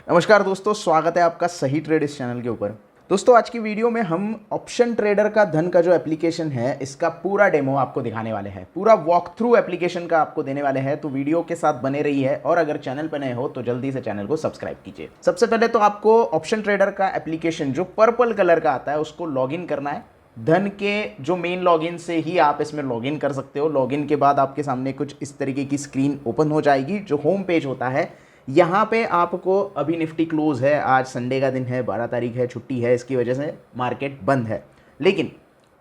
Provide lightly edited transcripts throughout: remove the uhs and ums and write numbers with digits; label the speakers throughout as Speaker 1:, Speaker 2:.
Speaker 1: नमस्कार दोस्तों, स्वागत है आपका सही ट्रेड इस चैनल के ऊपर। दोस्तों आज की वीडियो में हम ऑप्शन ट्रेडर का धन का जो एप्लीकेशन है इसका पूरा डेमो आपको दिखाने वाले हैं। पूरा वॉक थ्रू एप्लीकेशन का आपको देने वाले हैं, तो वीडियो के साथ बने रही है। और अगर चैनल पर नए हो तो जल्दी से चैनल को सब्सक्राइब कीजिए। सबसे पहले तो आपको ऑप्शन ट्रेडर का एप्लीकेशन जो पर्पल कलर का आता है उसको लॉगिन करना है। धन के जो मेन लॉगिन से ही आप इसमें लॉगिन कर सकते हो। लॉगिन के बाद आपके सामने कुछ इस तरीके की स्क्रीन ओपन हो जाएगी। जो होम पेज होता है यहाँ पे आपको, अभी निफ्टी क्लोज है, आज संडे का दिन है, 12 तारीख है, छुट्टी है, इसकी वजह से मार्केट बंद है, लेकिन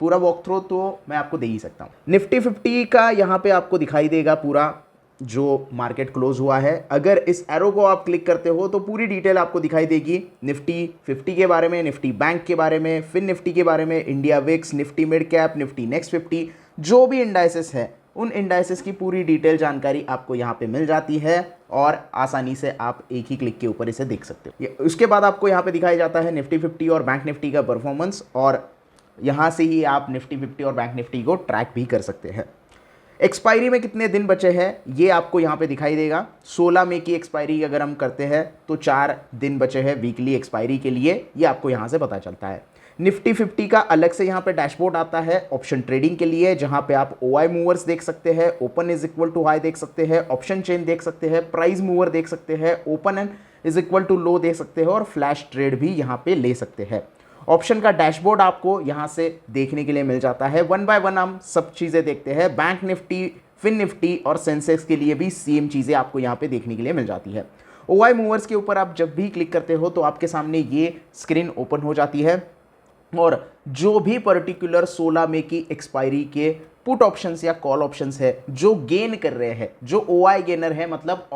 Speaker 1: पूरा वॉक थ्रू तो मैं आपको दे ही सकता हूँ। निफ्टी 50 का यहाँ पे आपको दिखाई देगा पूरा जो मार्केट क्लोज हुआ है। अगर इस एरो को आप क्लिक करते हो तो पूरी डिटेल आपको दिखाई देगी निफ्टी 50 के बारे में, निफ्टी बैंक के बारे में, फिन निफ्टी के बारे में, India VIX, Nifty mid cap, Nifty next 50, जो भी इंडाइसेस है उन इंडाइसेस की पूरी डिटेल जानकारी आपको यहाँ पे मिल जाती है और आसानी से आप एक ही क्लिक के ऊपर इसे देख सकते हो। उसके बाद आपको यहाँ पे दिखाया जाता है निफ्टी 50 और बैंक निफ्टी का परफॉर्मेंस, और यहाँ से ही आप निफ्टी 50 और बैंक निफ्टी को ट्रैक भी कर सकते हैं। एक्सपायरी में कितने दिन बचे हैं ये आपको यहाँ पे दिखाई देगा। 16 मई की एक्सपायरी अगर हम करते हैं तो 4 दिन बचे हैं वीकली एक्सपायरी के लिए, ये आपको यहाँ से पता चलता है। निफ्टी 50 का अलग से यहाँ पे डैशबोर्ड आता है ऑप्शन ट्रेडिंग के लिए, जहाँ पे आप ओआई मूवर्स देख सकते हैं, open is equal to high देख सकते हैं, ऑप्शन चेन देख सकते हैं, प्राइस मूवर देख सकते हैं, open and is equal to low देख सकते हैं और फ्लैश ट्रेड भी यहाँ पे ले सकते हैं। ऑप्शन का डैशबोर्ड आपको यहाँ से देखने के लिए मिल जाता है। वन बाय वन हम सब चीज़ें देखते हैं। बैंक निफ्टी, फिन निफ्टी और सेंसेक्स के लिए भी सेम चीज़ें आपको यहाँ पे देखने के लिए मिल जाती है। ओआई मूवर्स के ऊपर आप जब भी क्लिक करते हो तो आपके सामने ये स्क्रीन ओपन हो जाती है और जो भी पर्टिकुलर 16 मई की एक्सपायरी के पुट ऑप्शंस या कॉल ऑप्शंस है जो गेन कर रहे हैं, जो ओआई गेनर है मतलब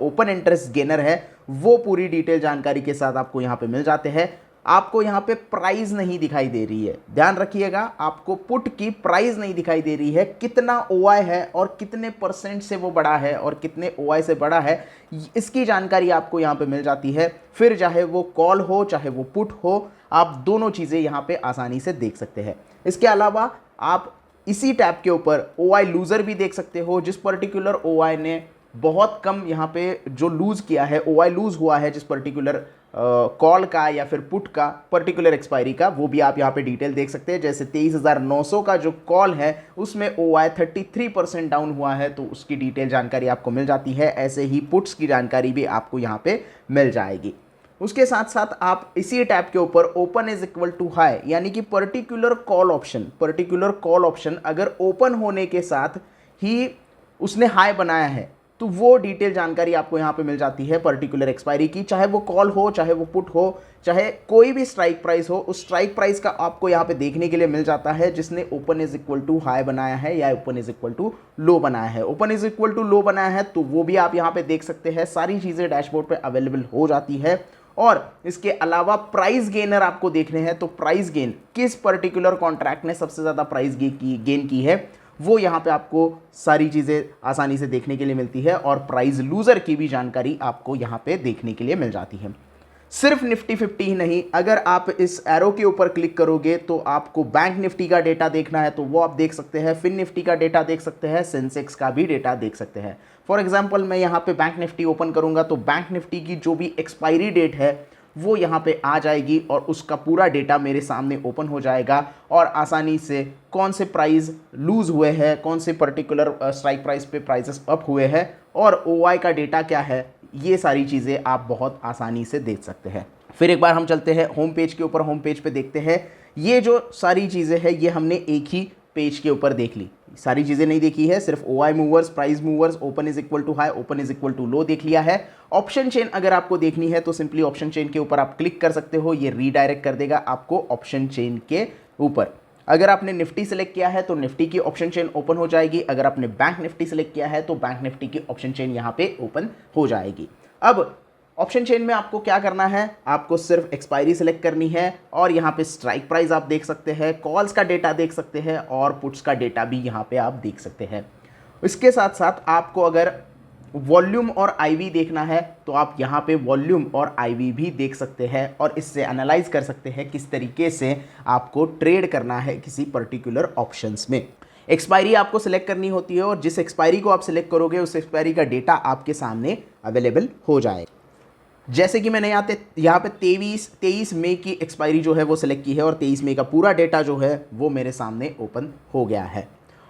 Speaker 1: ओपन इंटरेस्ट गेनर है, वो पूरी डिटेल जानकारी के साथ आपको यहाँ पे मिल जाते हैं। आपको यहाँ पे प्राइस नहीं दिखाई दे रही है, ध्यान रखिएगा, आपको पुट की प्राइस नहीं दिखाई दे रही है। कितना ओआई है और कितने परसेंट से वो बड़ा है और कितने ओआई से बड़ा है, इसकी जानकारी आपको यहाँ पे मिल जाती है। फिर चाहे वो कॉल हो चाहे वो पुट हो, आप दोनों चीज़ें यहाँ पे आसानी से देख सकते हैं। इसके अलावा आप इसी टैब के ऊपर ओआई लूज़र भी देख सकते हो। जिस पर्टिकुलर ओआई ने बहुत कम यहाँ पे जो लूज़ किया है, ओआई लूज़ हुआ है जिस पर्टिकुलर कॉल का या फिर पुट का पर्टिकुलर एक्सपायरी का, वो भी आप यहाँ पे डिटेल देख सकते हैं। जैसे 23,900 का जो कॉल है उसमें ओआई 33% डाउन हुआ है, तो उसकी डिटेल जानकारी आपको मिल जाती है। ऐसे ही पुट्स की जानकारी भी आपको यहाँ पे मिल जाएगी। उसके साथ साथ आप इसी टैब के ऊपर open is equal to high, यानी कि पर्टिकुलर कॉल ऑप्शन अगर ओपन होने के साथ ही उसने हाई बनाया है तो वो डिटेल जानकारी आपको यहाँ पे मिल जाती है पर्टिकुलर एक्सपायरी की। चाहे वो कॉल हो, चाहे वो पुट हो, चाहे कोई भी स्ट्राइक प्राइस हो, उस स्ट्राइक प्राइस का आपको यहाँ पे देखने के लिए मिल जाता है जिसने open is equal to high बनाया है या open is equal to low बनाया है। Open is equal to low बनाया है तो वो भी आप यहाँ पे देख सकते हैं। सारी चीज़ें डैशबोर्ड पे अवेलेबल हो जाती है। और इसके अलावा प्राइस गेनर आपको देखने हैं तो प्राइस गेन, किस पर्टिकुलर कॉन्ट्रैक्ट ने सबसे ज़्यादा प्राइस गेन की है, वो यहाँ पे आपको सारी चीज़ें आसानी से देखने के लिए मिलती है। और प्राइस लूज़र की भी जानकारी आपको यहाँ पे देखने के लिए मिल जाती है। सिर्फ निफ्टी 50 ही नहीं, अगर आप इस एरो के ऊपर क्लिक करोगे तो आपको बैंक निफ्टी का डेटा देखना है तो वो आप देख सकते हैं, फिन निफ्टी का डेटा देख सकते हैं, सेंसेक्स का भी डेटा देख सकते हैं। फॉर एग्जांपल मैं यहाँ पे बैंक निफ्टी ओपन करूँगा तो बैंक निफ्टी की जो भी एक्सपायरी डेट है वो यहाँ पे आ जाएगी और उसका पूरा डेटा मेरे सामने ओपन हो जाएगा और आसानी से कौन से प्राइस लूज़ हुए हैं, कौन से पर्टिकुलर स्ट्राइक प्राइस पे प्राइसेस अप हुए हैं और ओआई का डेटा क्या है, ये सारी चीज़ें आप बहुत आसानी से देख सकते हैं। फिर एक बार हम चलते हैं होम पेज के ऊपर। होम पेज पे देखते हैं ये जो सारी चीज़ें हैं ये हमने एक ही पेज के ऊपर देख ली, सारी चीज़ें नहीं देखी है, सिर्फ OI movers, price movers, open is equal to high, open is equal to low देख लिया है। ऑप्शन चेन अगर आपको देखनी है तो सिंपली ऑप्शन चेन के ऊपर आप क्लिक कर सकते हो, ये रीडायरेक्ट कर देगा आपको ऑप्शन चेन के ऊपर। अगर आपने निफ्टी सेलेक्ट किया है तो निफ्टी की ऑप्शन चेन ओपन हो जाएगी। अगर आपने बैंक निफ्टी सेलेक्ट किया है तो बैंक निफ्टी की ऑप्शन चेन यहाँ पे ओपन हो जाएगी। अब ऑप्शन चेन में आपको क्या करना है, आपको सिर्फ एक्सपायरी सेलेक्ट करनी है और यहाँ पे स्ट्राइक प्राइस आप देख सकते हैं, कॉल्स का डेटा देख सकते हैं और पुट्स का डेटा भी यहाँ पे आप देख सकते हैं। इसके साथ साथ आपको अगर वॉल्यूम और आईवी देखना है तो आप यहाँ पे वॉल्यूम और आईवी भी देख सकते हैं और इससे एनालाइज कर सकते हैं किस तरीके से आपको ट्रेड करना है किसी पर्टिकुलर ऑप्शंस में। एक्सपायरी आपको सिलेक्ट करनी होती है और जिस एक्सपायरी को आप सिलेक्ट करोगे उस एक्सपायरी का डेटा आपके सामने अवेलेबल हो जाएगा। जैसे कि मैंने यहाँ पे 23 मई की एक्सपायरी जो है वो सिलेक्ट की है और 23 मई का पूरा डेटा जो है वो मेरे सामने ओपन हो गया है।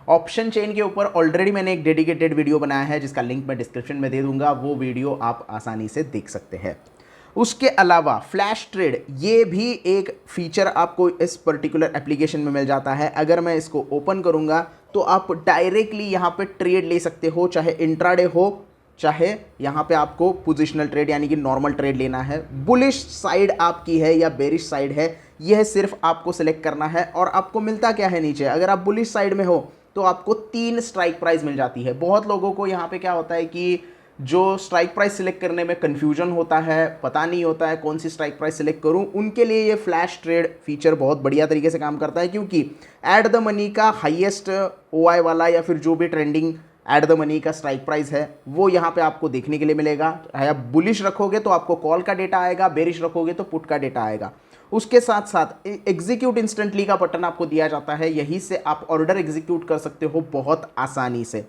Speaker 1: ऑप्शन चेन के ऊपर ऑलरेडी मैंने एक डेडिकेटेड वीडियो बनाया है जिसका लिंक मैं डिस्क्रिप्शन में दे दूंगा, वो वीडियो आप आसानी से देख सकते हैं। उसके अलावा फ्लैश ट्रेड, ये भी एक फीचर आपको इस पर्टिकुलर एप्लीकेशन में मिल जाता है। अगर मैं इसको ओपन करूंगा तो आप डायरेक्टली यहाँ पे ट्रेड ले सकते हो, चाहे इंट्राडे हो, चाहे यहाँ पे आपको पोजिशनल ट्रेड यानी कि नॉर्मल ट्रेड लेना है। बुलिश साइड आपकी है या बेरिश साइड है, यह सिर्फ आपको सिलेक्ट करना है। और आपको मिलता क्या है नीचे, अगर आप बुलिश साइड में हो तो आपको 3 स्ट्राइक प्राइस मिल जाती है। बहुत लोगों को यहाँ पे क्या होता है कि जो स्ट्राइक प्राइस सिलेक्ट करने में कन्फ्यूजन होता है, पता नहीं होता है कौन सी स्ट्राइक प्राइस सिलेक्ट करूं, उनके लिए ये फ्लैश ट्रेड फीचर बहुत बढ़िया तरीके से काम करता है, क्योंकि ऐड द मनी का हाईएस्ट ओआई वाला या फिर जो भी ट्रेंडिंग ऐड द मनी का स्ट्राइक प्राइस है वो यहाँ पे आपको देखने के लिए मिलेगा। आप बुलिश रखोगे तो आपको कॉल का डेटा आएगा, बेरिश रखोगे तो पुट का डेटा आएगा। उसके साथ साथ एग्जीक्यूट इंस्टेंटली का बटन आपको दिया जाता है, यहीं से आप ऑर्डर एग्जीक्यूट कर सकते हो बहुत आसानी से।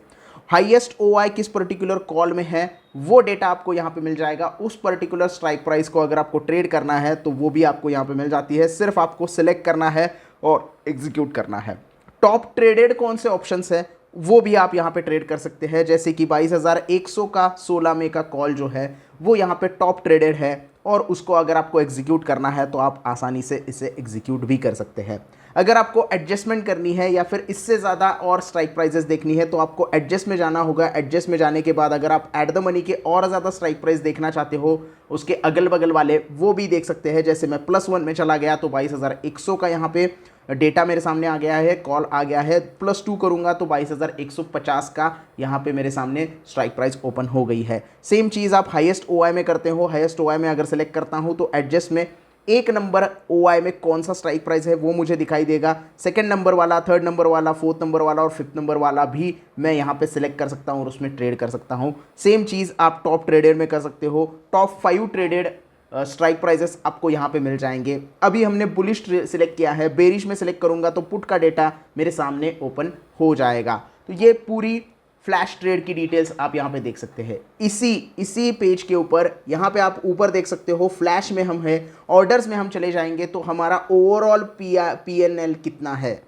Speaker 1: हाईएस्ट ओआई किस पर्टिकुलर कॉल में है वो डेटा आपको यहाँ पे मिल जाएगा। उस पर्टिकुलर स्ट्राइक प्राइस को अगर आपको ट्रेड करना है तो वो भी आपको यहाँ पे मिल जाती है, सिर्फ आपको सिलेक्ट करना है और एग्जीक्यूट करना है। टॉप ट्रेडेड कौन से ऑप्शंस है वो भी आप यहाँ पे ट्रेड कर सकते हैं, जैसे कि 22,100 का 16 मई का कॉल जो है वो यहाँ पे टॉप ट्रेडेड है और उसको अगर आपको एग्जीक्यूट करना है तो आप आसानी से इसे एग्जीक्यूट भी कर सकते हैं। अगर आपको एडजस्टमेंट करनी है या फिर इससे ज़्यादा और स्ट्राइक प्राइजेस देखनी है तो आपको एडजस्ट में जाना होगा। एडजस्ट में जाने के बाद अगर आप ऐड द मनी के और ज़्यादा स्ट्राइक प्राइस देखना चाहते हो, उसके अगल बगल वाले वो भी देख सकते हैं। जैसे मैं +1 में चला गया तो 22,100 का यहाँ पे डेटा मेरे सामने आ गया है, कॉल आ गया है। +2 करूंगा तो 22,150 का यहाँ पे मेरे सामने स्ट्राइक प्राइस ओपन हो गई है। सेम चीज़ आप हाईएस्ट ओआई में करते हो। हाईएस्ट ओआई में अगर सेलेक्ट करता हूँ तो एडजस्ट में 1 नंबर ओआई में कौन सा स्ट्राइक प्राइस है वो मुझे दिखाई देगा। 2nd नंबर वाला, 3rd नंबर वाला, 4th नंबर वाला और 5th नंबर वाला भी मैं यहाँ पे सिलेक्ट कर सकता हूँ और उसमें ट्रेड कर सकता हूँ। सेम चीज़ आप टॉप ट्रेडेड में कर सकते हो। टॉप 5 ट्रेडेड स्ट्राइक प्राइजेस आपको यहाँ पे मिल जाएंगे। अभी हमने बुलिश सिलेक्ट किया है, बेरिश में सिलेक्ट करूंगा तो पुट का डेटा मेरे सामने ओपन हो जाएगा। तो ये पूरी फ्लैश ट्रेड की डिटेल्स आप यहाँ पे देख सकते हैं। इसी पेज के ऊपर यहाँ पे आप ऊपर देख सकते हो, फ्लैश में हम है, ऑर्डर्स में हम चले जाएंगे तो हमारा ओवरऑल PNL कितना है,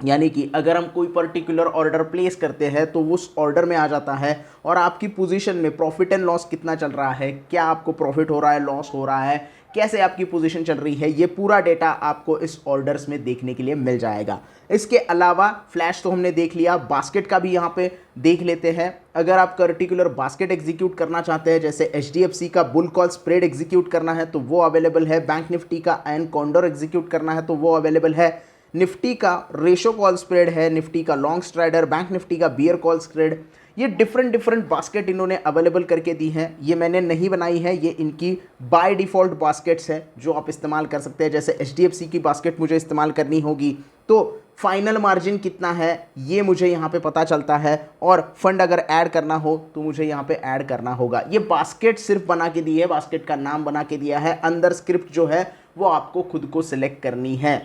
Speaker 1: यानी कि अगर हम कोई पर्टिकुलर ऑर्डर प्लेस करते हैं तो उस ऑर्डर में आ जाता है और आपकी पोजीशन में प्रॉफिट एंड लॉस कितना चल रहा है, क्या आपको प्रॉफिट हो रहा है, लॉस हो रहा है, कैसे आपकी पोजीशन चल रही है, ये पूरा डेटा आपको इस ऑर्डर्स में देखने के लिए मिल जाएगा। इसके अलावा फ्लैश तो हमने देख लिया, बास्केट का भी यहाँ पे देख लेते हैं। अगर आप पर्टिकुलर बास्केट एग्जीक्यूट करना चाहते हैं, जैसे HDFC का बुल कॉल स्प्रेड एग्जीक्यूट करना है तो वो अवेलेबल है। बैंक निफ्टी का आयन कॉन्डोर एग्जीक्यूट करना है तो वो अवेलेबल है। निफ्टी का रेशो कॉल स्प्रेड है, निफ्टी का लॉन्ग स्ट्राइडर, बैंक निफ्टी का बियर कॉल स्प्रेड। ये डिफरेंट बास्केट इन्होंने अवेलेबल करके दी हैं। ये मैंने नहीं बनाई है, ये इनकी बाय डिफ़ॉल्ट बास्केट्स हैं जो आप इस्तेमाल कर सकते हैं। जैसे HDFC की बास्केट मुझे इस्तेमाल करनी होगी तो फाइनल मार्जिन कितना है ये मुझे यहाँ पे पता चलता है, और फंड अगर ऐड करना हो तो मुझे यहाँ पे ऐड करना होगा। ये बास्केट सिर्फ बना के दी है, बास्केट का नाम बना के दिया है। अंदर स्क्रिप्ट जो है वो आपको खुद को सिलेक्ट करनी है।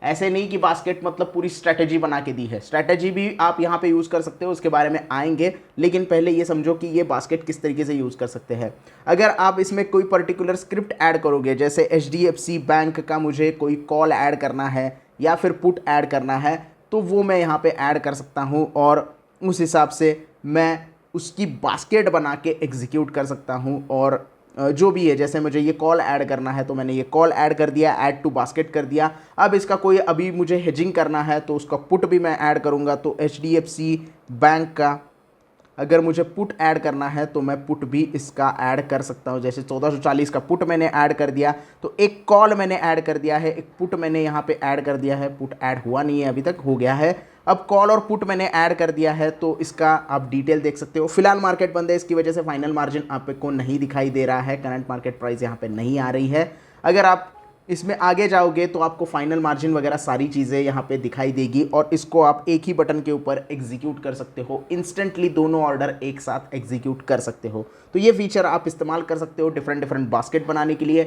Speaker 1: ऐसे नहीं कि बास्केट मतलब पूरी स्ट्रैटेजी बना के दी है, स्ट्रैटेजी भी आप यहाँ पे यूज़ कर सकते हो, उसके बारे में आएंगे। लेकिन पहले ये समझो कि ये बास्केट किस तरीके से यूज़ कर सकते हैं। अगर आप इसमें कोई पर्टिकुलर स्क्रिप्ट ऐड करोगे, जैसे HDFC बैंक का मुझे कोई कॉल ऐड करना है या फिर पुट ऐड करना है, तो वो मैं यहाँ पे ऐड कर सकता हूँ और उस हिसाब से मैं उसकी बास्केट बना के एग्जीक्यूट कर सकता हूँ। और जो भी है, जैसे मुझे ये कॉल ऐड करना है तो मैंने ये कॉल ऐड कर दिया, ऐड टू बास्केट कर दिया। अब इसका कोई अभी मुझे हेजिंग करना है तो उसका पुट भी मैं ऐड करूँगा। तो HDFC बैंक का अगर मुझे पुट ऐड करना है तो मैं पुट भी इसका ऐड कर सकता हूँ। जैसे 1440 का पुट मैंने ऐड कर दिया, तो एक कॉल मैंने ऐड कर दिया है, एक पुट मैंने यहाँ पे ऐड कर दिया है। पुट ऐड हुआ नहीं है अभी तक, हो गया है। अब कॉल और पुट मैंने ऐड कर दिया है तो इसका आप डिटेल देख सकते हो। फिलहाल मार्केट बंद है, इसकी वजह से फाइनल मार्जिन आपको नहीं दिखाई दे रहा है, करंट मार्केट प्राइस यहाँ पे नहीं आ रही है। अगर आप इसमें आगे जाओगे तो आपको फाइनल मार्जिन वगैरह सारी चीज़ें यहाँ पे दिखाई देगी और इसको आप एक ही बटन के ऊपर एग्जीक्यूट कर सकते हो। इंस्टेंटली दोनों ऑर्डर एक साथ एग्जीक्यूट कर सकते हो। तो ये फीचर आप इस्तेमाल कर सकते हो डिफरेंट बास्केट बनाने के लिए।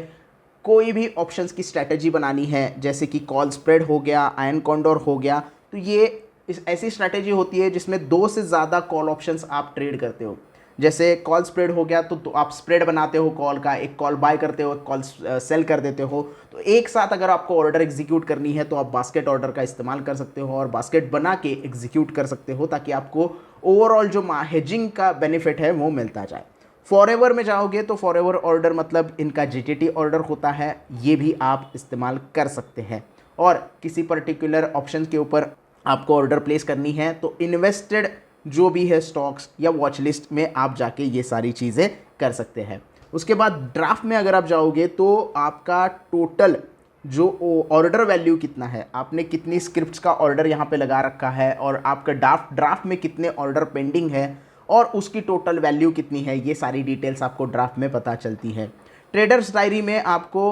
Speaker 1: कोई भी ऑप्शंस की स्ट्रैटेजी बनानी है, जैसे कि कॉल स्प्रेड हो गया, आयन कॉन्डोर हो गया, तो ये ऐसी स्ट्रैटेजी होती है जिसमें 2 से ज़्यादा कॉल ऑप्शंस आप ट्रेड करते हो। जैसे कॉल स्प्रेड हो गया तो आप स्प्रेड बनाते हो कॉल का, एक कॉल बाय करते हो, एक कॉल सेल कर देते हो। तो एक साथ अगर आपको ऑर्डर एग्जीक्यूट करनी है तो आप बास्केट ऑर्डर का इस्तेमाल कर सकते हो और बास्केट बना के एग्जीक्यूट कर सकते हो, ताकि आपको ओवरऑल जो हेजिंग का बेनिफिट है वो मिलता जाए। फॉरएवर में जाओगे तो फॉरएवर ऑर्डर मतलब इनका जीटीटी ऑर्डर होता है, ये भी आप इस्तेमाल कर सकते हैं। और किसी पर्टिकुलर ऑप्शन के ऊपर आपको ऑर्डर प्लेस करनी है तो इन्वेस्टेड जो भी है स्टॉक्स या वॉच लिस्ट में आप जाके ये सारी चीज़ें कर सकते हैं। उसके बाद ड्राफ्ट में अगर आप जाओगे तो आपका टोटल जो ऑर्डर वैल्यू कितना है, आपने कितनी स्क्रिप्ट्स का ऑर्डर यहाँ पे लगा रखा है और आपका ड्राफ्ट में कितने ऑर्डर पेंडिंग है और उसकी टोटल वैल्यू कितनी है, ये सारी डिटेल्स आपको ड्राफ्ट में पता चलती है। ट्रेडर्स डायरी में आपको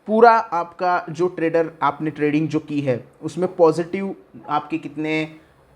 Speaker 1: पूरा आपका जो ट्रेडर आपने ट्रेडिंग जो की है उसमें पॉजिटिव आपके कितने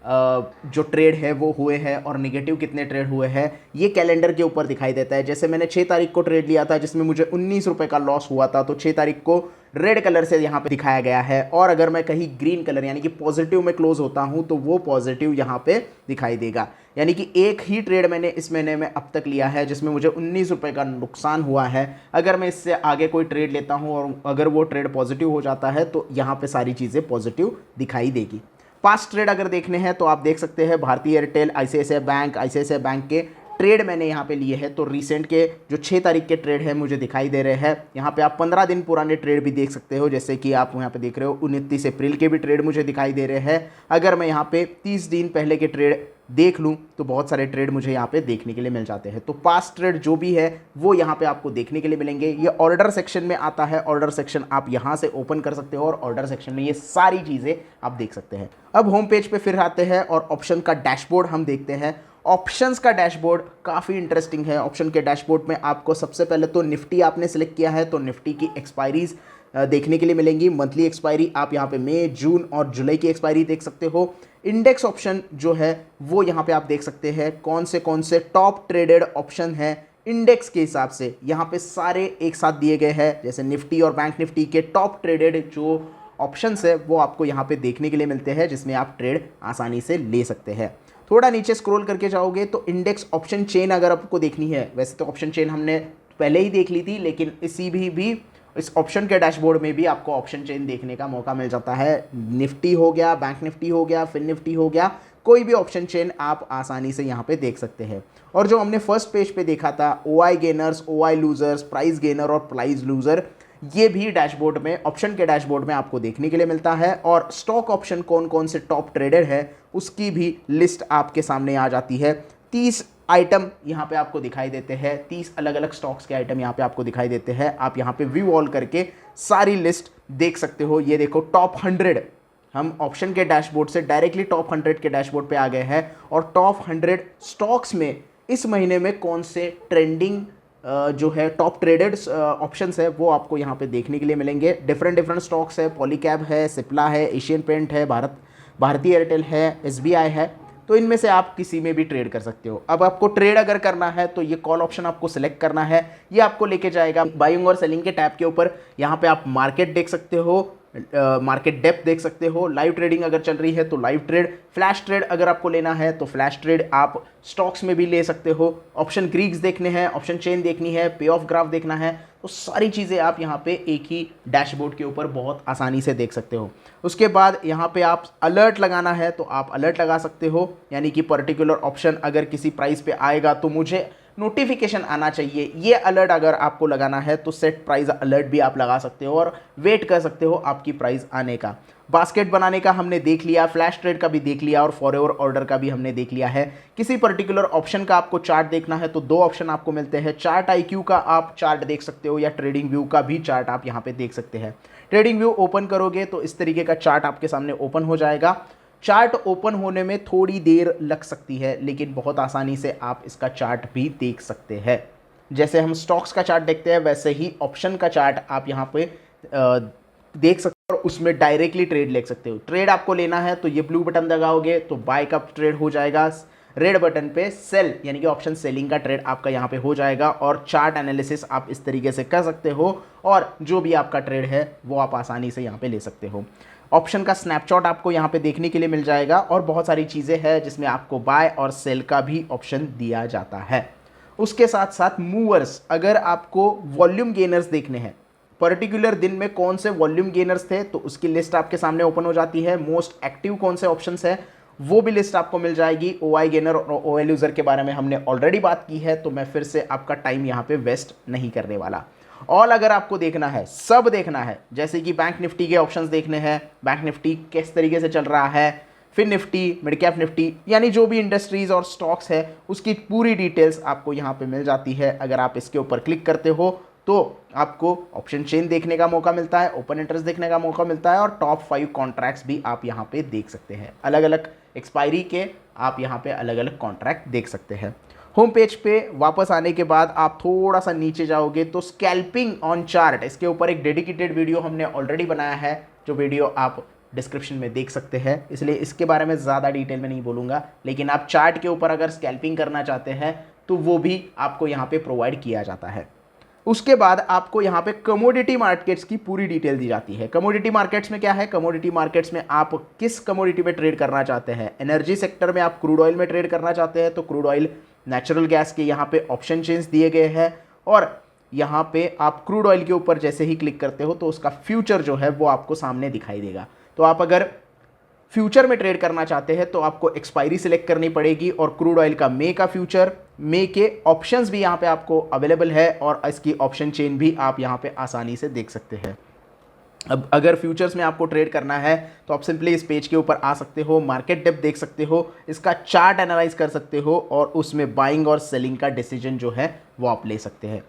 Speaker 1: जो ट्रेड है वो हुए हैं और नेगेटिव कितने ट्रेड हुए हैं, ये कैलेंडर के ऊपर दिखाई देता है। जैसे मैंने 6 तारीख को ट्रेड लिया था जिसमें मुझे 19 रुपये का लॉस हुआ था, तो 6 तारीख को रेड कलर से यहाँ पे दिखाया गया है। और अगर मैं कहीं ग्रीन कलर यानी कि पॉजिटिव में क्लोज होता हूँ तो वो पॉजिटिव यहाँ पे दिखाई देगा। यानी कि एक ही ट्रेड मैंने इस महीने में अब तक लिया है जिसमें मुझे 19 रुपये का नुकसान हुआ है। अगर मैं इससे आगे कोई ट्रेड लेता हूँ और अगर वो ट्रेड पॉजिटिव हो जाता है तो यहाँ पे सारी चीज़ें पॉजिटिव दिखाई देगी। पास्ट ट्रेड अगर देखने हैं तो आप देख सकते हैं भारतीय एयरटेल, आईसीआईसीआई बैंक के ट्रेड मैंने यहाँ पे लिए हैं। तो रिसेंट के जो 6 तारीख के ट्रेड है मुझे दिखाई दे रहे हैं। यहाँ पे आप 15 दिन पुराने ट्रेड भी देख सकते हो, जैसे कि आप यहाँ पे देख रहे हो 29 अप्रैल के भी ट्रेड मुझे दिखाई दे रहे हैं। अगर मैं यहाँ पे 30 दिन पहले के ट्रेड देख लूँ तो बहुत सारे ट्रेड मुझे यहाँ पे देखने के लिए मिल जाते हैं। तो पास्ट ट्रेड जो भी है वो यहाँ पे आपको देखने के लिए मिलेंगे। ये ऑर्डर सेक्शन में आता है, ऑर्डर सेक्शन आप यहाँ से ओपन कर सकते हो और ऑर्डर सेक्शन में ये सारी चीज़ें आप देख सकते हैं। अब होम पेज पे फिर आते हैं और ऑप्शन का डैशबोर्ड हम देखते हैं। ऑप्शंस का डैशबोर्ड काफ़ी इंटरेस्टिंग है। ऑप्शन के डैशबोर्ड में आपको सबसे पहले तो निफ्टी आपने सेलेक्ट किया है तो निफ्टी की एक्सपायरीज देखने के लिए मिलेंगी। मंथली एक्सपायरी आप यहाँ पे मई, जून और जुलाई की एक्सपायरी देख सकते हो। इंडेक्स ऑप्शन जो है वो यहाँ पे आप देख सकते हैं कौन से टॉप ट्रेडेड ऑप्शन हैं इंडेक्स के हिसाब से, यहाँ पे सारे एक साथ दिए गए हैं। जैसे निफ्टी और बैंक निफ्टी के टॉप ट्रेडेड जो ऑप्शंस है वो आपको यहाँ पे देखने के लिए मिलते हैं, जिसमें आप ट्रेड आसानी से ले सकते हैं। थोड़ा नीचे स्क्रॉल करके जाओगे तो इंडेक्स ऑप्शन चेन अगर आपको देखनी है, वैसे तो ऑप्शन चेन हमने पहले ही देख ली थी, लेकिन इस ऑप्शन के डैशबोर्ड में भी आपको ऑप्शन चेन देखने का मौका मिल जाता है। निफ्टी हो गया, बैंक निफ्टी हो गया, फिन निफ्टी हो गया, कोई भी ऑप्शन चेन आप आसानी से यहाँ पे देख सकते हैं। और जो हमने फर्स्ट पेज पे देखा था OI gainers, OI losers, price gainer और प्राइस लूजर, ये भी डैशबोर्ड में, ऑप्शन के डैशबोर्ड में आपको देखने के लिए मिलता है। और स्टॉक ऑप्शन कौन कौन से टॉप ट्रेडर है उसकी भी लिस्ट आपके सामने आ जाती है। 30 आइटम यहाँ पे आपको दिखाई देते हैं, 30 अलग अलग स्टॉक्स के आइटम यहाँ पे आपको दिखाई देते हैं। आप यहाँ पे व्यू ऑल करके सारी लिस्ट देख सकते हो। ये देखो टॉप 100, हम ऑप्शन के डैशबोर्ड से डायरेक्टली टॉप 100 के डैशबोर्ड पे आ गए हैं और टॉप 100 स्टॉक्स में इस महीने में कौन से ट्रेंडिंग जो है टॉप ट्रेडेड ऑप्शंस है वो आपको यहाँ पे देखने के लिए मिलेंगे। डिफरेंट स्टॉक्स है, पॉलीकैब है, सिप्ला है, एशियन पेंट है, भारतीय एयरटेल है, SBI है। तो इनमें से आप किसी में भी ट्रेड कर सकते हो। अब आपको ट्रेड अगर करना है तो ये कॉल ऑप्शन आपको सेलेक्ट करना है, ये आपको लेके जाएगा बाइंग और सेलिंग के टैब के ऊपर। यहाँ पे आप मार्केट देख सकते हो, मार्केट डेप्थ देख सकते हो, लाइव ट्रेडिंग अगर चल रही है तो लाइव ट्रेड, फ्लैश ट्रेड अगर आपको लेना है तो फ्लैश ट्रेड आप स्टॉक्स में भी ले सकते हो। ऑप्शन ग्रीक्स देखने हैं, ऑप्शन चेन देखनी है, पे ऑफ ग्राफ देखना है, तो सारी चीज़ें आप यहाँ पे एक ही डैशबोर्ड के ऊपर बहुत आसानी से देख सकते हो। उसके बाद यहाँ पे आप अलर्ट लगाना है तो आप अलर्ट लगा सकते हो, यानी कि पर्टिकुलर ऑप्शन अगर किसी प्राइस पे आएगा तो मुझे नोटिफिकेशन आना चाहिए, ये अलर्ट अगर आपको लगाना है तो सेट प्राइस अलर्ट भी आप लगा सकते हो और वेट कर सकते हो आपकी प्राइस आने का। बास्केट बनाने का हमने देख लिया, फ्लैश ट्रेड का भी देख लिया और फॉरएवर ऑर्डर का भी हमने देख लिया है। किसी पर्टिकुलर ऑप्शन का आपको चार्ट देखना है तो 2 ऑप्शन आपको मिलते हैं। चार्ट IQ का आप चार्ट देख सकते हो या ट्रेडिंग व्यू का भी चार्ट आप यहाँ पे देख सकते हैं। ट्रेडिंग व्यू ओपन करोगे तो इस तरीके का चार्ट आपके सामने ओपन हो जाएगा। चार्ट ओपन होने में थोड़ी देर लग सकती है, लेकिन बहुत आसानी से आप इसका चार्ट भी देख सकते हैं। जैसे हम स्टॉक्स का चार्ट देखते हैं वैसे ही ऑप्शन का चार्ट आप यहाँ पे देख सकते हो और उसमें डायरेक्टली ट्रेड ले सकते हो। ट्रेड आपको लेना है तो ये ब्लू बटन दबाओगे तो बाय का ट्रेड हो जाएगा, रेड बटन पे सेल यानी कि ऑप्शन सेलिंग का ट्रेड आपका यहाँ पे हो जाएगा। और चार्ट एनालिसिस आप इस तरीके से कर सकते हो और जो भी आपका ट्रेड है वो आप आसानी से यहाँ पे ले सकते हो। ऑप्शन का स्नैपशॉट आपको यहाँ पे देखने के लिए मिल जाएगा और बहुत सारी चीज़ें हैं जिसमें आपको बाय और सेल का भी ऑप्शन दिया जाता है। उसके साथ साथ मूवर्स, अगर आपको वॉल्यूम गेनर्स देखने हैं, पर्टिकुलर दिन में कौन से वॉल्यूम गेनर्स थे तो उसकी लिस्ट आपके सामने ओपन हो जाती है। मोस्ट एक्टिव कौन से ऑप्शंस है वो भी लिस्ट आपको मिल जाएगी। ओआई गेनर और ओएल यूजर के बारे में हमने ऑलरेडी बात की है, तो मैं फिर से आपका टाइम यहाँ पे वेस्ट नहीं करने वाला। ऑल अगर आपको देखना है, सब देखना है, जैसे कि बैंक निफ्टी के ऑप्शंस देखने हैं, बैंक निफ्टी किस तरीके से चल रहा है, फिर निफ्टी, मिड कैप निफ्टी, यानी जो भी इंडस्ट्रीज और स्टॉक्स है उसकी पूरी डिटेल्स आपको यहाँ पे मिल जाती है। अगर आप इसके ऊपर क्लिक करते हो तो आपको ऑप्शन चेन देखने का मौका मिलता है, ओपन इंटरेस्ट देखने का मौका मिलता है और टॉप 5 कॉन्ट्रैक्ट्स भी आप यहाँ पे देख सकते हैं। अलग अलग एक्सपायरी के आप यहाँ पे अलग अलग कॉन्ट्रैक्ट देख सकते हैं। होम पेज पे वापस आने के बाद आप थोड़ा सा नीचे जाओगे तो स्कैल्पिंग ऑन चार्ट, इसके ऊपर एक डेडिकेटेड वीडियो हमने ऑलरेडी बनाया है, जो वीडियो आप डिस्क्रिप्शन में देख सकते हैं, इसलिए इसके बारे में ज़्यादा डिटेल में नहीं बोलूँगा। लेकिन आप चार्ट के ऊपर अगर स्कैल्पिंग करना चाहते हैं तो वो भी आपको यहाँ पे प्रोवाइड किया जाता है। उसके बाद आपको यहाँ पे कमोडिटी मार्केट्स की पूरी डिटेल दी जाती है। कमोडिटी मार्केट्स में क्या है, कमोडिटी मार्केट्स में आप किस कमोडिटी में ट्रेड करना चाहते हैं। एनर्जी सेक्टर में आप क्रूड ऑयल में ट्रेड करना चाहते हैं तो क्रूड ऑयल, नेचुरल गैस के यहाँ पे ऑप्शन चेंज दिए गए हैं और यहाँ पे आप क्रूड ऑयल के ऊपर जैसे ही क्लिक करते हो तो उसका फ्यूचर जो है वो आपको सामने दिखाई देगा। तो आप अगर फ्यूचर में ट्रेड करना चाहते हैं तो आपको एक्सपायरी सिलेक्ट करनी पड़ेगी और क्रूड ऑयल का मे का फ्यूचर, मे के ऑप्शंस भी यहाँ पे आपको अवेलेबल है और इसकी ऑप्शन चेन भी आप यहाँ पे आसानी से देख सकते हैं। अब अगर फ्यूचर्स में आपको ट्रेड करना है तो आप सिंपली इस पेज के ऊपर आ सकते हो, मार्केट डेप्थ देख सकते हो, इसका चार्ट एनालाइज कर सकते हो और उसमें बाइंग और सेलिंग का डिसीजन जो है वो आप ले सकते हैं।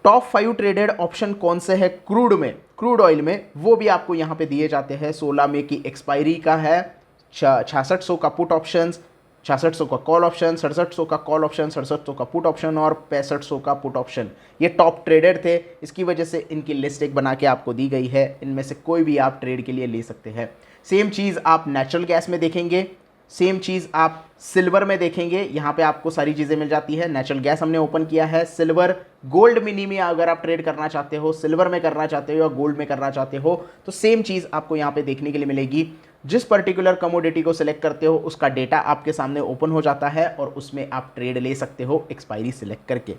Speaker 1: टॉप 5 ट्रेडेड ऑप्शन कौन से है क्रूड में, क्रूड ऑयल में, वो भी आपको यहाँ पे दिए जाते हैं। 16 मई की एक्सपायरी का है, 6600 का पुट ऑप्शन, 6600 का कॉल ऑप्शन, 6700 का कॉल ऑप्शन, 6700 का पुट ऑप्शन और 6500 का पुट ऑप्शन। ये टॉप ट्रेडेड थे, इसकी वजह से इनकी लिस्ट एक बना के आपको दी गई है। इनमें से कोई भी आप ट्रेड के लिए ले सकते हैं। सेम चीज़ आप नेचुरल गैस में देखेंगे, सेम चीज़ आप सिल्वर में देखेंगे। यहाँ पे आपको सारी चीज़ें मिल जाती है। नेचुरल गैस हमने ओपन किया है, सिल्वर, गोल्ड मिनी में अगर आप ट्रेड करना चाहते हो, सिल्वर में करना चाहते हो या गोल्ड में करना चाहते हो तो सेम चीज़ आपको यहाँ पे देखने के लिए मिलेगी। जिस पर्टिकुलर कमोडिटी को सिलेक्ट करते हो उसका डेटा आपके सामने ओपन हो जाता है और उसमें आप ट्रेड ले सकते हो एक्सपायरी सिलेक्ट करके।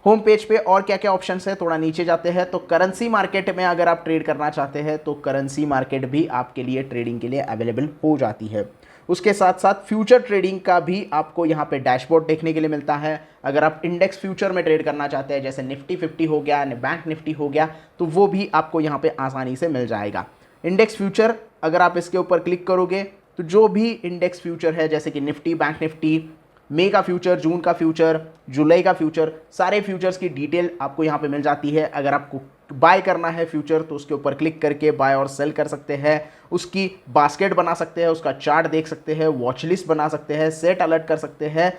Speaker 1: होम पेज पे और क्या क्या ऑप्शंस है, थोड़ा नीचे जाते हैं तो करेंसी मार्केट में अगर आप ट्रेड करना चाहते हैं तो करेंसी मार्केट भी आपके लिए ट्रेडिंग के लिए अवेलेबल हो जाती है। उसके साथ साथ फ्यूचर ट्रेडिंग का भी आपको यहाँ पे डैशबोर्ड देखने के लिए मिलता है। अगर आप इंडेक्स फ्यूचर में ट्रेड करना चाहते हैं, जैसे निफ्टी 50 हो गया, बैंक निफ्टी हो गया, तो वो भी आपको यहाँ पे आसानी से मिल जाएगा। इंडेक्स फ्यूचर अगर आप इसके ऊपर क्लिक करोगे तो जो भी इंडेक्स फ्यूचर है, जैसे कि निफ्टी, बैंक निफ्टी, मई का फ्यूचर, जून का फ्यूचर, जुलाई का फ्यूचर, सारे फ्यूचर्स की डिटेल आपको यहाँ पे मिल जाती है। अगर आपको बाय करना है फ्यूचर तो उसके ऊपर क्लिक करके बाय और सेल कर सकते हैं, उसकी बास्केट बना सकते हैं, उसका चार्ट देख सकते हैं, वॉच लिस्ट बना सकते हैं, सेट अलर्ट कर सकते हैं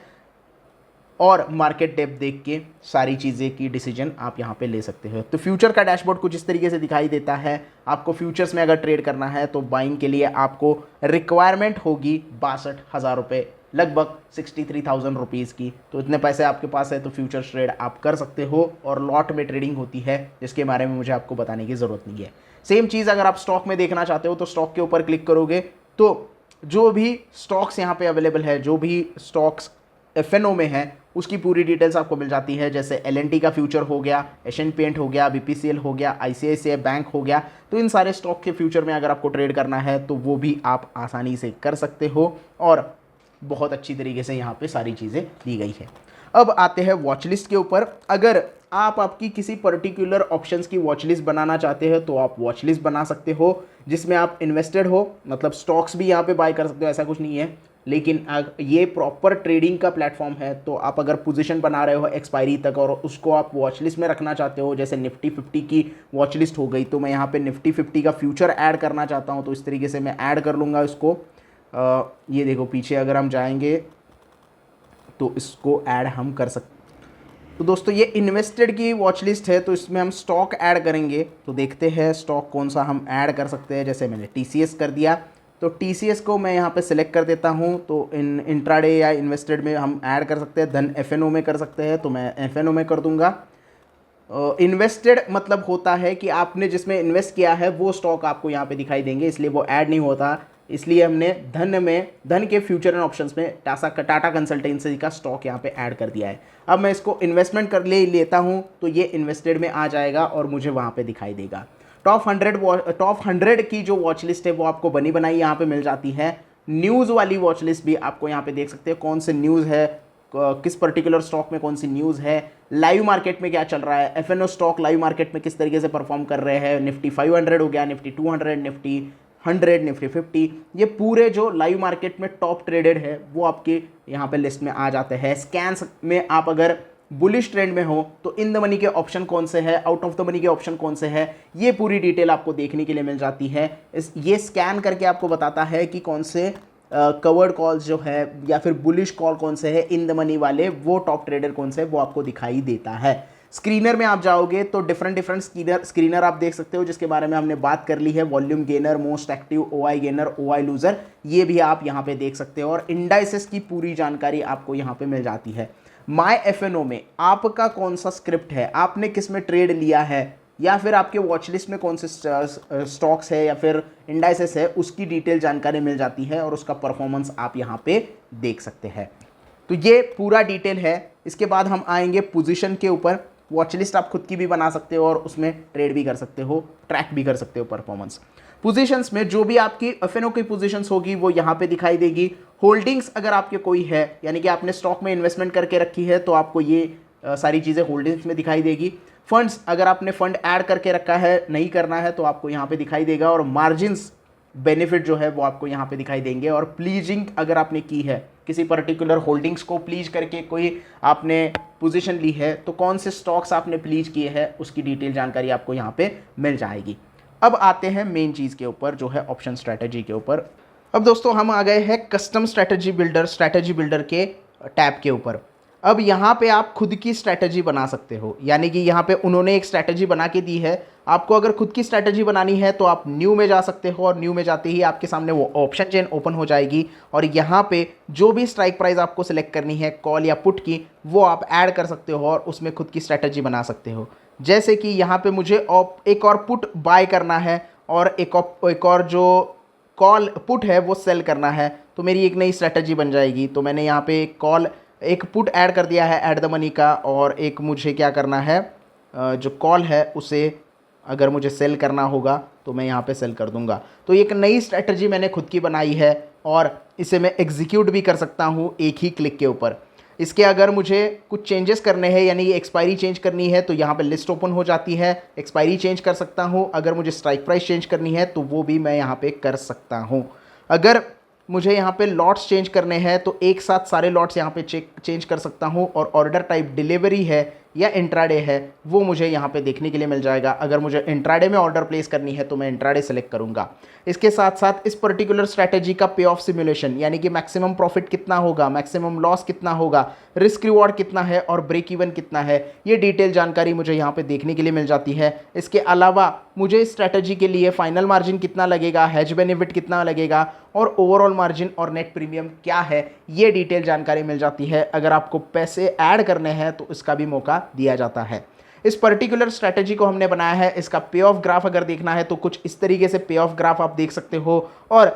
Speaker 1: और मार्केट डेप्थ देख के सारी चीज़ें की डिसीजन आप यहाँ पे ले सकते हैं। तो फ्यूचर का डैशबोर्ड कुछ इस तरीके से दिखाई देता है। आपको फ्यूचर्स में अगर ट्रेड करना है तो बाइंग के लिए आपको रिक्वायरमेंट होगी 62,000 रुपये, लगभग 63,000 रुपीज़ की। तो इतने पैसे आपके पास है तो फ्यूचर्स ट्रेड आप कर सकते हो और लॉट में ट्रेडिंग होती है जिसके बारे में मुझे आपको बताने की ज़रूरत नहीं है। सेम चीज़ अगर आप स्टॉक में देखना चाहते हो तो स्टॉक के ऊपर क्लिक करोगे तो जो भी स्टॉक्स यहाँ पे अवेलेबल है, जो भी स्टॉक्स एफएनओ में है उसकी पूरी डिटेल्स आपको मिल जाती है। जैसे एलएनटी का फ्यूचर हो गया, एशियन पेंट हो गया, बीपीसीएल हो गया, आईसीआईसीआई बैंक हो गया। तो इन सारे स्टॉक के फ्यूचर में अगर आपको ट्रेड करना है तो वो भी आप आसानी से कर सकते हो और बहुत अच्छी तरीके से यहाँ पे सारी चीज़ें दी गई है। अब आते हैं वॉच लिस्ट के ऊपर। अगर आप आपकी किसी पर्टिकुलर ऑप्शंस की वॉच लिस्ट बनाना चाहते हैं तो आप वॉच लिस्ट बना सकते हो जिसमें आप इन्वेस्टेड हो, मतलब स्टॉक्स भी यहाँ पे बाय कर सकते हो, ऐसा कुछ नहीं है। लेकिन ये प्रॉपर ट्रेडिंग का प्लेटफॉर्म है तो आप अगर पोजीशन बना रहे हो एक्सपायरी तक और उसको आप वॉच लिस्ट में रखना चाहते हो, जैसे निफ्टी 50 की वॉच लिस्ट हो गई तो मैं यहाँ पे निफ्टी 50 का फ्यूचर ऐड करना चाहता हूँ तो इस तरीके से मैं ऐड कर लूँगा इसको। ये देखो पीछे अगर हम जाएंगे तो इसको ऐड हम कर सकते। तो दोस्तों ये इन्वेस्टेड की वॉच लिस्ट है तो इसमें हम स्टॉक ऐड करेंगे तो देखते हैं स्टॉक कौन सा हम ऐड कर सकते हैं। जैसे मैंने टीसीएस कर दिया तो टीसीएस को मैं यहाँ पे सिलेक्ट कर देता हूँ। तो इंट्राडे या इन्वेस्टेड में हम ऐड कर सकते हैं, धन एफएनओ में कर सकते हैं तो मैं एफएनओ में कर दूंगा। इन्वेस्टेड मतलब होता है कि आपने जिसमें इन्वेस्ट किया है वो स्टॉक आपको यहाँ पे दिखाई देंगे, इसलिए वो ऐड नहीं होता। इसलिए हमने धन के फ्यूचर एंड ऑप्शंस में टाटा कंसल्टेंसी का स्टॉक यहाँ पे ऐड कर दिया है। अब मैं इसको इन्वेस्टमेंट कर लेता हूँ तो ये इन्वेस्टेड में आ जाएगा और मुझे वहाँ पे दिखाई देगा। टॉप 100 की जो वॉच लिस्ट है वो आपको बनी बनाई यहाँ पे मिल जाती है। न्यूज़ वाली वॉच लिस्ट भी आपको यहाँ पे देख सकते हैं, कौन से न्यूज़ है, किस पर्टिकुलर स्टॉक में कौन सी न्यूज़ है, लाइव मार्केट में क्या चल रहा है, एफएनओ स्टॉक लाइव मार्केट में किस तरीके से परफॉर्म कर रहे हैं, निफ्टी 500 हो गया, निफ्टी 200, निफ्टी 100, निफ्टी 50, ये पूरे जो लाइव मार्केट में टॉप ट्रेडेड है वो आपके यहाँ पे लिस्ट में आ जाते हैं। स्कैन्स में आप अगर बुलिश ट्रेंड में हो तो इन द मनी के ऑप्शन कौन से है, आउट ऑफ द मनी के ऑप्शन कौन से है, ये पूरी डिटेल आपको देखने के लिए मिल जाती है। ये स्कैन करके आपको बताता है कि कौन से कवर्ड कॉल्स जो है या फिर बुलिश कॉल कौन से है, इन द मनी वाले वो टॉप ट्रेडर कौन से है वो आपको दिखाई देता है। स्क्रीनर में आप जाओगे तो डिफरेंट स्क्रीनर आप देख सकते हो, जिसके बारे में हमने बात कर ली है। Volume gainer, most active, OI gainer, OI loser, ये भी आप यहाँ पे देख सकते हो और इंडाइसेस की पूरी जानकारी आपको यहाँ पे मिल जाती है। माय एफएनओ में आपका कौन सा स्क्रिप्ट है, आपने किस में ट्रेड लिया है, या फिर आपके वॉच लिस्ट में कौन से स्टॉक्स है या फिर इंडाइसेस है, उसकी डिटेल जानकारी मिल जाती है और उसका परफॉर्मेंस आप यहाँ पे देख सकते हैं। तो ये पूरा डिटेल है। इसके बाद हम आएंगे पोजीशन के ऊपर। वॉच लिस्ट आप खुद की भी बना सकते हो और उसमें ट्रेड भी कर सकते हो, ट्रैक भी कर सकते हो परफॉर्मेंस। पोजीशंस में जो भी आपकी एफएनओ की पोजीशंस होगी वो यहाँ पे दिखाई देगी। होल्डिंग्स अगर आपके कोई है, यानी कि आपने स्टॉक में इन्वेस्टमेंट करके रखी है, तो आपको ये सारी चीज़ें होल्डिंग्स में दिखाई देगी। फंड्स, अगर आपने फंड ऐड करके रखा है, नहीं करना है, तो आपको यहाँ पे दिखाई देगा। और मार्जिन्स बेनिफिट जो है वो आपको यहाँ पे दिखाई देंगे। और प्लीजिंग अगर आपने की है, किसी पर्टिकुलर होल्डिंग्स को प्लीज करके कोई आपने पोजीशन ली है, तो कौन से स्टॉक्स आपने प्लीज किए हैं उसकी डिटेल जानकारी आपको यहाँ पे मिल जाएगी। अब आते हैं मेन चीज़ के ऊपर, जो है ऑप्शन स्ट्रैटेजी के ऊपर। अब दोस्तों हम आ गए हैं कस्टम स्ट्रैटेजी बिल्डर के टैब के ऊपर। अब यहाँ पे आप खुद की स्ट्रैटेजी बना सकते हो, यानी कि यहाँ पे उन्होंने एक स्ट्रैटेजी बना के दी है। आपको अगर खुद की स्ट्रैटेजी बनानी है तो आप न्यू में जा सकते हो और न्यू में जाते ही आपके सामने वो ऑप्शन चेन ओपन हो जाएगी और यहाँ पे जो भी स्ट्राइक प्राइस आपको सिलेक्ट करनी है, कॉल या पुट की, वो आप ऐड कर सकते हो और उसमें खुद की स्ट्रैटेजी बना सकते हो। जैसे कि यहाँ पे मुझे एक और पुट बाय करना है और एक और जो कॉल पुट है वो सेल करना है, तो मेरी एक नई स्ट्रैटेजी बन जाएगी। तो मैंने यहाँ पे एक पुट ऐड कर दिया है ऐड द मनी का, और एक मुझे क्या करना है, जो कॉल है उसे अगर मुझे सेल करना होगा तो मैं यहाँ पे सेल कर दूंगा। तो एक नई स्ट्रैटेजी मैंने खुद की बनाई है और इसे मैं एग्जीक्यूट भी कर सकता हूँ एक ही क्लिक के ऊपर। इसके अगर मुझे कुछ चेंजेस करने हैं, यानी ये एक्सपायरी चेंज करनी है, तो यहाँ पे लिस्ट ओपन हो जाती है, एक्सपायरी चेंज कर सकता हूँ। अगर मुझे स्ट्राइक प्राइस चेंज करनी है तो वो भी मैं यहाँ पे कर सकता हूँ। अगर मुझे यहाँ पे लॉट्स चेंज करने हैं तो एक साथ सारे लॉट्स यहाँ पे चेंज कर सकता हूँ। और ऑर्डर टाइप डिलीवरी है या इंट्राडे है वो मुझे यहाँ पे देखने के लिए मिल जाएगा। अगर मुझे इंट्राडे में ऑर्डर प्लेस करनी है तो मैं इंट्राडे सेलेक्ट करूँगा। इसके साथ साथ इस पर्टिकुलर स्ट्रैटेजी का पे ऑफ सिमुलेशन, यानी कि मैक्सिमम प्रॉफिट कितना होगा, मैक्सिमम लॉस कितना होगा, रिस्क रिवॉर्ड कितना है और ब्रेक इवन कितना है, ये डिटेल जानकारी मुझे यहाँ पे देखने के लिए मिल जाती है। इसके अलावा मुझे इस स्ट्रैटेजी के लिए फाइनल मार्जिन कितना लगेगा, हेज बेनिफिट कितना लगेगा और ओवरऑल मार्जिन और नेट प्रीमियम क्या है, ये डिटेल जानकारी मिल जाती है। अगर आपको पैसे ऐड करने हैं तो इसका भी मौका दिया जाता है। इस पर्टिकुलर स्ट्रैटेजी को हमने बनाया है। इसका पे ऑफ ग्राफ अगर देखना है तो कुछ इस तरीके से पे ऑफ ग्राफ आप देख सकते हो। और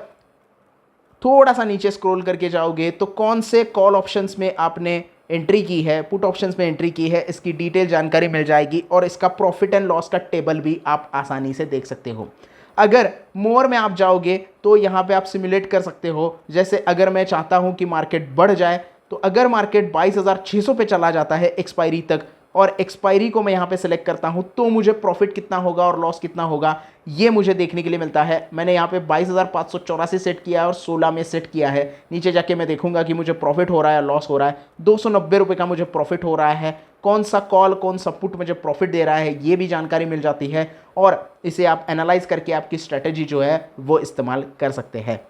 Speaker 1: थोड़ा सा नीचे स्क्रॉल करके जाओगे तो कौन से कॉल ऑप्शंस में आपने एंट्री की है, पुट ऑप्शंस में एंट्री की है, इसकी डिटेल जानकारी मिल जाएगी। और इसका प्रॉफिट एंड लॉस का टेबल भी आप आसानी से देख सकते हो। अगर मोर में आप जाओगे तो यहाँ पे आप सिमुलेट कर सकते हो। जैसे अगर मैं चाहता हूँ कि मार्केट बढ़ जाए, तो अगर मार्केट 22,600 पे चला जाता है एक्सपायरी तक और एक्सपायरी को मैं यहाँ पे सिलेक्ट करता हूँ, तो मुझे प्रॉफिट कितना होगा और लॉस कितना होगा ये मुझे देखने के लिए मिलता है। मैंने यहाँ पे 22,584 सेट किया है और 16 में सेट किया है। नीचे जाके मैं देखूंगा कि मुझे प्रॉफिट हो रहा है या लॉस हो रहा है। 290 रुपये का मुझे प्रॉफिट हो रहा है। कौन सा कॉल कौन सा पुट मुझे प्रॉफिट दे रहा है ये भी जानकारी मिल जाती है और इसे आप एनालाइज करके आपकी स्ट्रैटेजी जो है वो इस्तेमाल कर सकते हैं।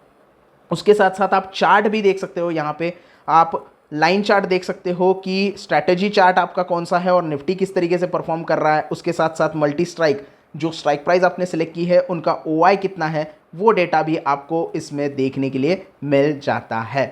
Speaker 1: उसके साथ साथ आप चार्ट भी देख सकते हो। यहाँ पे आप लाइन चार्ट देख सकते हो कि स्ट्रैटेजी चार्ट आपका कौन सा है और निफ्टी किस तरीके से परफॉर्म कर रहा है। उसके साथ साथ मल्टी स्ट्राइक, जो स्ट्राइक प्राइस आपने सेलेक्ट की है उनका ओआई कितना है, वो डेटा भी आपको इसमें देखने के लिए मिल जाता है।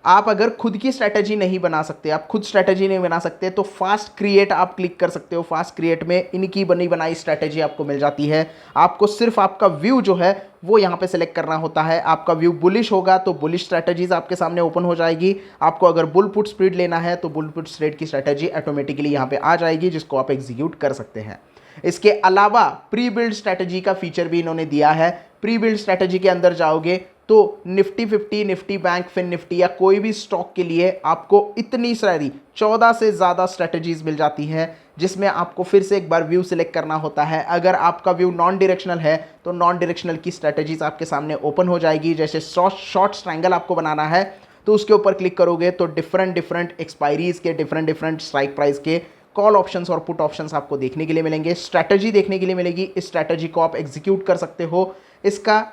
Speaker 1: आप अगर खुद की स्ट्रैटेजी नहीं बना सकते, आप खुद स्ट्रैटेजी नहीं बना सकते, तो फास्ट क्रिएट आप क्लिक कर सकते हो। फास्ट क्रिएट में इनकी बनी बनाई स्ट्रैटेजी आपको मिल जाती है। आपको सिर्फ आपका व्यू जो है वो यहाँ पे सिलेक्ट करना होता है। आपका व्यू बुलिश होगा तो बुलिश स्ट्रैटेजीज आपके सामने ओपन हो जाएगी। आपको अगर बुल पुट स्प्रेड लेना है तो बुल पुट स्प्रेड की स्ट्रैटेजी ऑटोमेटिकली यहाँ पे आ जाएगी, जिसको आप एग्जीक्यूट कर सकते हैं। इसके अलावा प्री बिल्ड स्ट्रैटेजी का फीचर भी इन्होंने दिया है। प्री बिल्ड स्ट्रैटेजी के अंदर जाओगे तो निफ्टी 50, निफ्टी बैंक, फिन निफ्टी या कोई भी स्टॉक के लिए आपको इतनी सारी 14 से ज़्यादा स्ट्रैटेजीज मिल जाती हैं, जिसमें आपको फिर से एक बार व्यू सिलेक्ट करना होता है। अगर आपका व्यू नॉन डायरेक्शनल है तो नॉन डायरेक्शनल की स्ट्रैटेजीज आपके सामने ओपन हो जाएगी। जैसे शॉर्ट ट्रायंगल आपको बनाना है तो उसके ऊपर क्लिक करोगे तो डिफरेंट एक्सपायरीज के डिफरेंट स्ट्राइक प्राइस के कॉल ऑप्शंस और पुट ऑप्शंस आपको देखने के लिए मिलेंगे। स्ट्रैटेजी देखने के लिए मिलेगी, इस स्ट्रैटेजी को आप एग्जीक्यूट कर सकते हो। इसका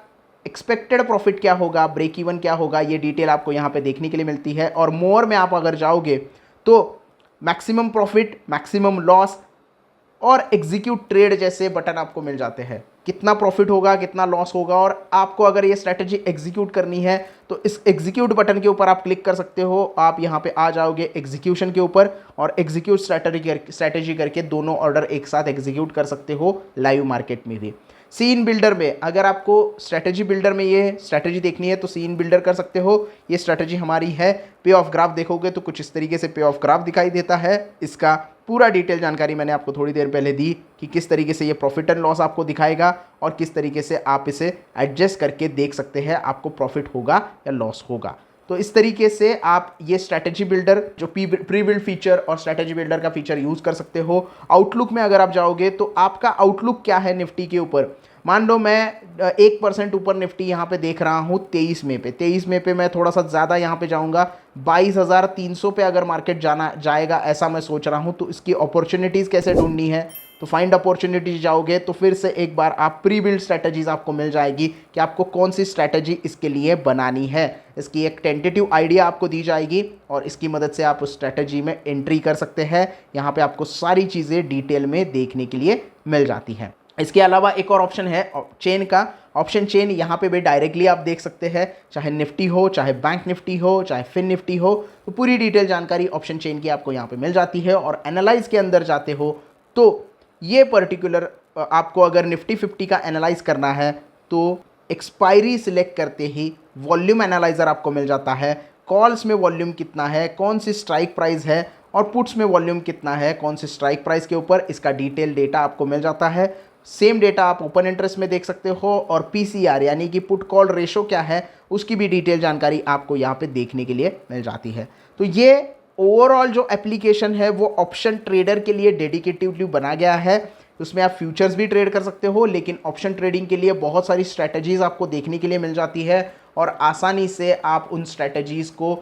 Speaker 1: एक्सपेक्टेड प्रॉफिट क्या होगा, ब्रेक इवन क्या होगा, ये डिटेल आपको यहाँ पे देखने के लिए मिलती है। और मोर में आप अगर जाओगे तो मैक्सिमम प्रॉफिट, मैक्सिमम लॉस और एग्जीक्यूट ट्रेड जैसे बटन आपको मिल जाते हैं। कितना प्रॉफिट होगा, कितना लॉस होगा, और आपको अगर ये स्ट्रैटेजी एग्जीक्यूट करनी है तो इस एग्जीक्यूट बटन के ऊपर आप क्लिक कर सकते हो। आप यहाँ पे आ जाओगे एग्जीक्यूशन के ऊपर और एग्जीक्यूट स्ट्रैटेजी करके दोनों ऑर्डर एक साथ एग्जीक्यूट कर सकते हो लाइव मार्केट में भी। सीन बिल्डर में अगर आपको स्ट्रैटेजी बिल्डर में ये स्ट्रैटेजी देखनी है तो सीन बिल्डर कर सकते हो। ये स्ट्रैटेजी हमारी है। पे ऑफ ग्राफ देखोगे तो कुछ इस तरीके से पे ऑफ ग्राफ दिखाई देता है। इसका पूरा डिटेल जानकारी मैंने आपको थोड़ी देर पहले दी कि किस तरीके से ये प्रॉफिट एंड लॉस आपको दिखाएगा और किस तरीके से आप इसे एडजस्ट करके देख सकते हैं आपको प्रॉफिट होगा या लॉस होगा। तो इस तरीके से आप ये स्ट्रैटेजी बिल्डर जो प्री बिल्ड फीचर और स्ट्रैटेजी बिल्डर का फीचर यूज़ कर सकते हो। आउटलुक में अगर आप जाओगे तो आपका आउटलुक क्या है निफ्टी के ऊपर। मान लो मैं 1% ऊपर निफ्टी यहाँ पे देख रहा हूँ 23 में पे। 23 में पे मैं थोड़ा सा ज़्यादा यहाँ पे जाऊँगा, 22,300 पे अगर मार्केट जाएगा ऐसा मैं सोच रहा हूँ। तो इसकी अपॉर्चुनिटीज़ कैसे ढूंढनी है, तो फाइंड अपॉर्चुनिटीज जाओगे तो फिर से एक बार आप प्री बिल्ड स्ट्रैटेजीज आपको मिल जाएगी कि आपको कौन सी स्ट्रैटेजी इसके लिए बनानी है। इसकी एक टेंटेटिव आइडिया आपको दी जाएगी और इसकी मदद से आप उस स्ट्रैटेजी में एंट्री कर सकते हैं। यहाँ पे आपको सारी चीज़ें डिटेल में देखने के लिए मिल जाती हैं। इसके अलावा एक और ऑप्शन है चेन का, ऑप्शन चेन। यहाँ पे भी डायरेक्टली आप देख सकते हैं, चाहे निफ्टी हो, चाहे बैंक निफ्टी हो, चाहे फिन निफ्टी हो, तो पूरी डिटेल जानकारी ऑप्शन चेन की आपको यहाँ पे मिल जाती है। और एनालाइज के अंदर जाते हो तो ये पर्टिकुलर आपको अगर निफ्टी 50 का एनालाइज करना है तो एक्सपायरी सिलेक्ट करते ही वॉल्यूम एनालाइजर आपको मिल जाता है। कॉल्स में वॉल्यूम कितना है, कौन सी स्ट्राइक प्राइस है, और पुट्स में वॉल्यूम कितना है, कौन सी स्ट्राइक प्राइस के ऊपर, इसका डिटेल डेटा आपको मिल जाता है। सेम डेटा आप ओपन इंटरेस्ट में देख सकते हो और पीसीआर यानी कि पुट कॉल रेशो क्या है उसकी भी डिटेल जानकारी आपको यहाँ पे देखने के लिए मिल जाती है। तो ये ओवरऑल जो एप्लीकेशन है वो ऑप्शन ट्रेडर के लिए डेडिकेटिवली बना गया है। उसमें आप फ्यूचर्स भी ट्रेड कर सकते हो, लेकिन ऑप्शन ट्रेडिंग के लिए बहुत सारी स्ट्रैटेजीज आपको देखने के लिए मिल जाती है और आसानी से आप उन स्ट्रैटेजीज को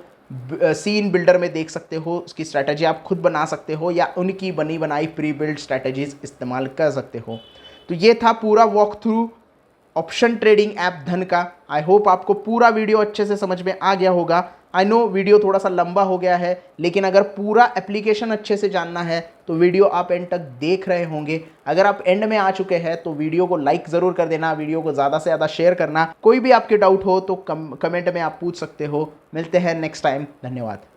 Speaker 1: सीन बिल्डर में देख सकते हो। उसकी स्ट्रैटेजी आप खुद बना सकते हो या उनकी बनी बनाई प्री बिल्ड स्ट्रैटेजीज इस्तेमाल कर सकते हो। तो ये था पूरा walk through option trading app धन का। आई होप आपको पूरा वीडियो अच्छे से समझ में आ गया होगा। आई नो वीडियो थोड़ा सा लंबा हो गया है, लेकिन अगर पूरा एप्लीकेशन अच्छे से जानना है तो वीडियो आप एंड तक देख रहे होंगे। अगर आप एंड में आ चुके हैं तो वीडियो को लाइक ज़रूर कर देना, वीडियो को ज़्यादा से ज़्यादा शेयर करना। कोई भी आपके डाउट हो तो कमेंट में आप पूछ सकते हो। मिलते हैं नेक्स्ट टाइम। धन्यवाद।